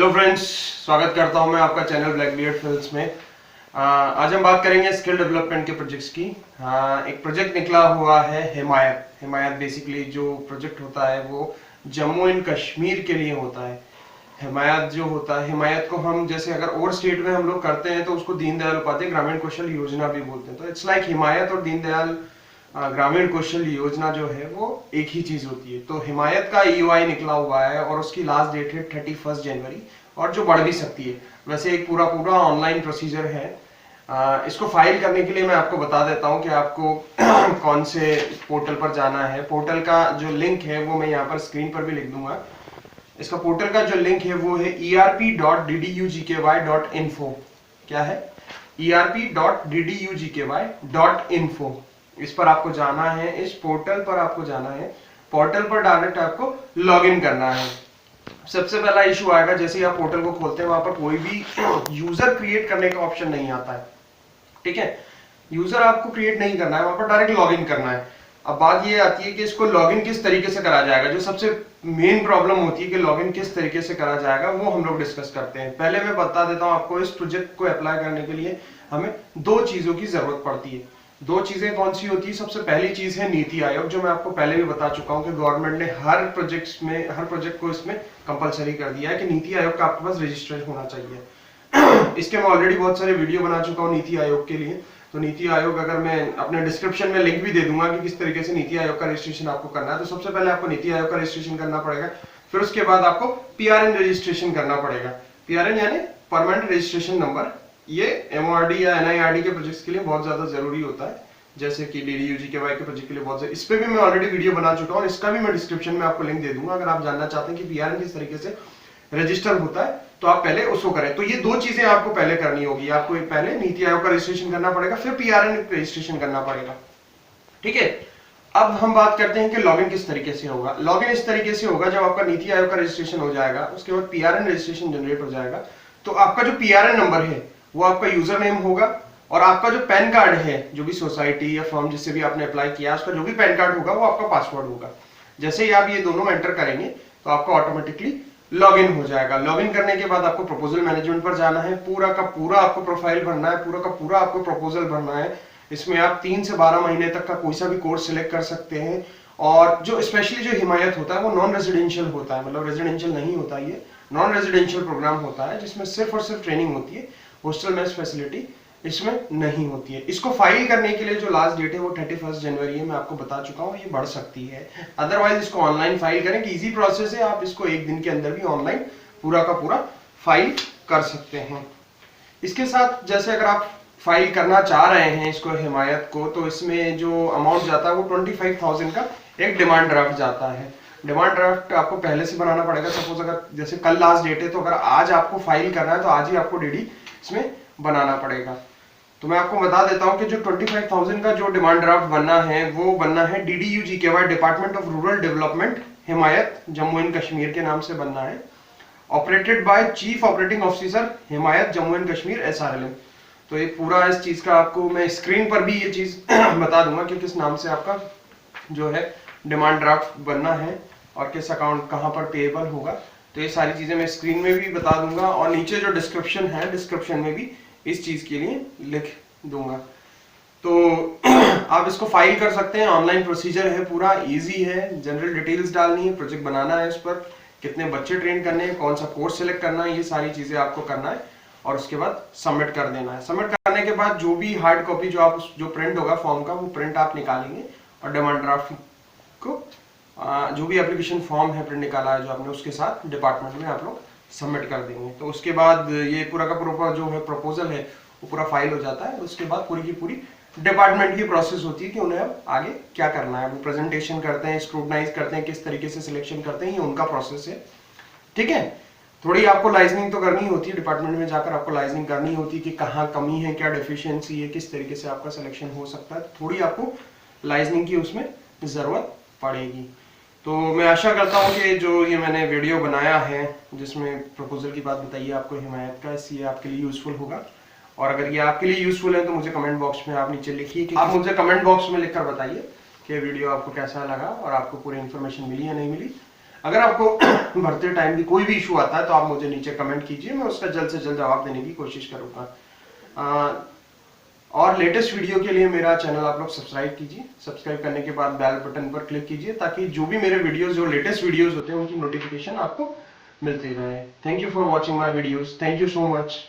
Hello friends, स्वागत करता हूं मैं आपका चैनल ब्लैकबियर्ड फिल्म्स में। आज हम बात करेंगे स्किल डेवलपमेंट के प्रोजेक्ट्स की। एक प्रोजेक्ट निकला हुआ है हिमायत बेसिकली जो प्रोजेक्ट होता है वो जम्मू एंड कश्मीर के लिए होता है। हिमायत जो होता है, हिमायत को हम जैसे अगर और स्टेट में हम लोग करते हैं तो उसको दीनदयाल उपाध्याय ग्रामीण कौशल योजना भी बोलते हैं। तो इट्स लाइक हिमायत और दीनदयाल ग्रामीण कौशल योजना जो है वो एक ही चीज होती है। तो हिमायत का EOI निकला हुआ है और उसकी लास्ट डेट है 31 जनवरी, और जो बढ़ भी सकती है। वैसे एक पूरा ऑनलाइन प्रोसीजर है। इसको फाइल करने के लिए मैं आपको बता देता हूं कि आपको कौन से पोर्टल पर जाना है। पोर्टल का जो लिंक है वो मैं यहाँ पर स्क्रीन पर भी लिख दूंगा। इसका पोर्टल का जो लिंक है वो है erp.ddugky.info। क्या है? erp.ddugky.info। इस पर आपको जाना है, इस पोर्टल पर आपको जाना है। पोर्टल पर डायरेक्ट आपको लॉगिन करना है। सबसे पहला इशू आएगा, जैसे ही आप पोर्टल को खोलते हैं वहां पर कोई भी यूजर क्रिएट करने का ऑप्शन नहीं आता है। ठीक है, यूजर आपको क्रिएट नहीं करना है, वहां पर डायरेक्ट लॉगिन करना है। अब बात ये आती है कि इसको लॉगिन किस तरीके से करा जाएगा। जो सबसे मेन प्रॉब्लम होती है कि लॉगिन किस तरीके से करा जाएगा, वो हम लोग डिस्कस करते हैं। पहले मैं बता देता हूं आपको, इस प्रोजेक्ट को अप्लाई करने के लिए हमें दो चीजों की जरूरत पड़ती है। दो चीजें कौन सी होती है? सबसे पहली चीज है नीति आयोग, जो मैं आपको पहले भी बता चुका हूं कि गवर्नमेंट ने हर प्रोजेक्ट को इसमें कंपलसरी कर दिया है कि नीति आयोग का आपके पास रजिस्टर्ड होना चाहिए। इसके मैं ऑलरेडी बहुत सारे वीडियो बना चुका हूं नीति आयोग के लिए। तो नीति आयोग, अगर मैं अपने डिस्क्रिप्शन में लिंक भी दे दूंगा कि किस तरीके से नीति आयोग का रजिस्ट्रेशन आपको करना है। तो सबसे पहले आपको नीति आयोग का रजिस्ट्रेशन करना पड़ेगा, फिर उसके बाद आपको PRN रजिस्ट्रेशन करना पड़ेगा। PRN यानी परमानेंट रजिस्ट्रेशन नंबर। ये MORD या NIRD के प्रोजेक्ट्स के लिए बहुत ज्यादा जरूरी होता है, जैसे कि DDUGKY के प्रोजेक्ट के लिए बहुत। इस पे भी मैं ऑलरेडी वीडियो बना चुका हूँ, इसका भी मैं डिस्क्रिप्शन में आपको लिंक दे दूंगा। अगर आप जानना चाहते हैं कि PRN किस तरीके से रजिस्टर होता है तो आप पहले उसको करें। तो ये दो चीजें आपको पहले करनी होगी। आपको पहले नीति आयोग का रजिस्ट्रेशन करना पड़ेगा, फिर PRN रजिस्ट्रेशन करना पड़ेगा। ठीक है, अब हम बात करते हैं कि लॉगिन किस तरीके से होगा। लॉगिन इस तरीके से होगा, जब आपका नीति आयोग का रजिस्ट्रेशन हो जाएगा, उसके बाद PRN रजिस्ट्रेशन जनरेट हो जाएगा, तो आपका जो PRN नंबर है वो आपका यूजर नेम होगा, और आपका जो पैन कार्ड है, जो भी सोसाइटी या फर्म जिससे भी आपने अप्लाई किया, उसका जो भी पैन कार्ड होगा वो आपका पासवर्ड होगा। जैसे ही आप ये दोनों एंटर करेंगे तो आपका ऑटोमेटिकली लॉगिन हो जाएगा। लॉगिन करने के बाद आपको प्रपोजल मैनेजमेंट पर जाना है। पूरा का पूरा आपको प्रोफाइल भरना है, पूरा का पूरा आपको प्रपोजल भरना है। इसमें आप 3 से 12 महीने तक का कोई सा भी कोर्स सिलेक्ट कर सकते हैं। और जो स्पेशली जो हिमायत होता है वो नॉन रेजिडेंशियल होता है, मतलब रेजिडेंशियल नहीं होता, ये नॉन रेजिडेंशियल प्रोग्राम होता है जिसमें सिर्फ और सिर्फ ट्रेनिंग होती है। हॉस्टल मेस फैसिलिटी इसमें नहीं होती है। इसको फाइल करने के लिए जो लास्ट डेट है वो 31 जनवरी है, मैं आपको बता चुका हूँ। ये बढ़ सकती है, अदरवाइज इसको ऑनलाइन फाइल करें कि इजी प्रोसेस है। आप इसको एक दिन के अंदर भी ऑनलाइन पूरा का पूरा फाइल कर सकते हैं। इसके साथ जैसे अगर आप फाइल करना चाह रहे हैं इसको, हिमायत को, तो इसमें जो अमाउंट जाता है वो 25,000 का एक डिमांड ड्राफ्ट जाता है। डिमांड ड्राफ्ट आपको पहले से बनाना पड़ेगा। सपोज अगर जैसे कल लास्ट डेट है तो अगर आज आपको फाइल करना है तो आज ही आपको DD इसमें बनाना पड़ेगा। तो मैं आपको बता देता हूं कि जो 25,000 का जो डिमांड ड्राफ्ट बनना है वो बनना है DDUGKY, department of rural development, Himayat, Jammu and Kashmir के नाम से बनना है। Operated by chief operating officer, Himayat, Jammu and Kashmir, SRLM। तो ये पूरा इस चीज का आपको मैं स्क्रीन पर भी ये चीज बता दूंगा कि किस नाम से आपका जो है डिमांड ड्राफ्ट बनना है और किस अकाउंट कहां पर पेएबल होगा। तो ये सारी चीजें मैं स्क्रीन में भी बता दूंगा, और नीचे जो डिस्क्रिप्शन है, डिस्क्रिप्शन में भी इस चीज के लिए लिख दूंगा। तो आप इसको फाइल कर सकते हैं। ऑनलाइन प्रोसीजर है, पूरा इजी है। जनरल डिटेल्स डालनी है, प्रोजेक्ट बनाना है, उस पर कितने बच्चे ट्रेन करने हैं, कौन सा कोर्स सिलेक्ट करना है, ये सारी चीजें आपको करना है, और उसके बाद सबमिट कर देना है। सबमिट करने के बाद जो भी हार्ड कॉपी जो प्रिंट होगा फॉर्म का, वो प्रिंट आप निकालेंगे और डिमांड ड्राफ्ट को जो भी एप्लीकेशन फॉर्म है प्रिंट निकाला है जो आपने, उसके साथ डिपार्टमेंट में आप लोग सबमिट कर देंगे। तो उसके बाद ये पूरा का पूरा जो है प्रपोजल है वो पूरा फाइल हो जाता है। उसके बाद पूरी की पूरी डिपार्टमेंट की प्रोसेस होती है कि उन्हें अब आगे क्या करना है। वो प्रेजेंटेशन करते हैं, स्क्रूटनाइज करते हैं, किस तरीके से सिलेक्शन करते हैं, ये उनका प्रोसेस है। ठीक है, थोड़ी आपको लाइजनिंग तो करनी होती है, डिपार्टमेंट में जाकर आपको लाइजनिंग करनी होती है कि कहाँ कमी है, क्या डेफिशिएंसी है, किस तरीके से आपका सिलेक्शन हो सकता है। थोड़ी आपको लाइजनिंग की उसमें जरूरत पड़ेगी। तो मैं आशा करता हूँ कि जो ये मैंने वीडियो बनाया है जिसमें प्रपोजल की बात बताई है आपको हिमायत का, इससे आपके लिए यूजफुल होगा। और अगर ये आपके लिए यूजफुल है तो मुझे कमेंट बॉक्स में आप नीचे लिखिए कि आप मुझे कमेंट बॉक्स में लिखकर बताइए कि वीडियो आपको कैसा लगा और आपको पूरी इन्फॉर्मेशन मिली या नहीं मिली। अगर आपको भरते टाइम भी कोई भी इशू आता है तो आप मुझे नीचे कमेंट कीजिए, मैं उसका जल्द से जल्द जवाब देने की कोशिश करूंगा। और लेटेस्ट वीडियो के लिए मेरा चैनल आप लोग सब्सक्राइब कीजिए। सब्सक्राइब करने के बाद बेल बटन पर क्लिक कीजिए ताकि जो भी मेरे वीडियोस, जो लेटेस्ट वीडियोस होते हैं उनकी नोटिफिकेशन आपको मिलती रहे। Thank you for watching my videos. Thank you so much.